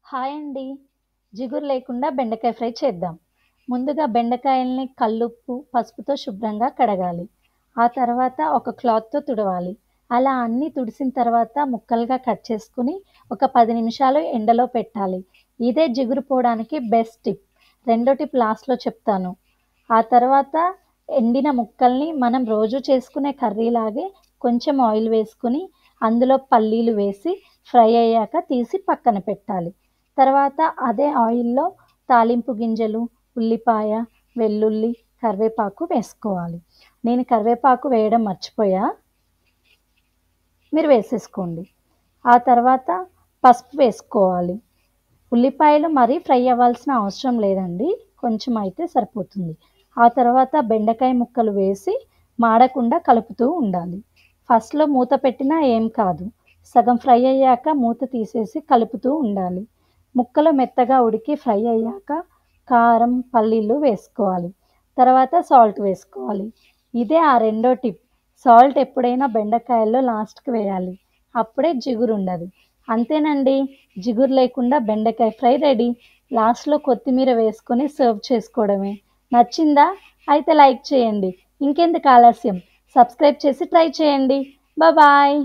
Hi అండి. జిగురు లేకుండా బెండకాయ ఫ్రై చేద్దాం. ముందుగా బెండకాయల్ని కల్లుప్పు, పసుపుతో శుభ్రంగా కడగాలి. ఆ తర్వాత ఒక క్లాత్‌తో తుడవాలి. అలా అన్నీ తుడిసిన తర్వాత ముక్కలుగా కట్ చేసుకొని ఒక 10 నిమిషాలు ఎండలో పెట్టాలి. ఇదే జిగురు పోవడానికి బెస్ట్ టిప్. రెండో టిప్ లాస్ట్‌లో చెప్తాను. ఆ తర్వాత ఎండిన ముక్కల్ని మనం రోజు చేసుకునే కర్రీలాగే కొంచెం ఆయిల్ వేసుకొని అందులో పల్లీలు వేసి ఫ్రై అయ్యాక తీసి పక్కన పెట్టాలి. తర్వాత అదే ఆయిల్‌లో తాలింపు గింజలు, ఉల్లిపాయ, వెల్లుల్లి, కరివేపాకు వేసుకోవాలి. నేను కరివేపాకు వేయడం మర్చిపోయా. మీరు వేసేసుకోండి. ఆ తర్వాత పసుపు వేసుకోవాలి. ఉల్లిపాయలు మరీ ఫ్రై అవ్వాల్సిన అవసరం లేదండి. కొంచెం అయితే సరిపోతుంది. ఆ తర్వాత బెండకాయ ముక్కలు వేసి మాడకుండా కలుపుతూ ఉండాలి. ఫస్ట్‌లో మూత పెట్టినా ఏం కాదు. సగం ఫ్రై అయ్యాక మూత తీసేసి కలుపుతూ ఉండాలి. ముక్కలు మెత్తగా ఉడికి ఫ్రై అయ్యాక కారం, పల్లీలు వేసుకోవాలి. తర్వాత సాల్ట్ వేసుకోవాలి. ఇదే ఆ రెండో టిప్. సాల్ట్ ఎప్పుడైనా బెండకాయల్లో లాస్ట్‌కి వేయాలి. అప్పుడే జిగురుండదు. అంతేనండి. జిగురు లేకుండా బెండకాయ ఫ్రై రెడీ. లాస్ట్‌లో కొత్తిమీర వేసుకొని సర్వ్ చేసుకోవడమే. నచ్చిందా? అయితే లైక్ చేయండి. ఇంకెందుకు ఆలస్యం? సబ్స్క్రైబ్ చేసి ట్రై చేయండి. బాయ్.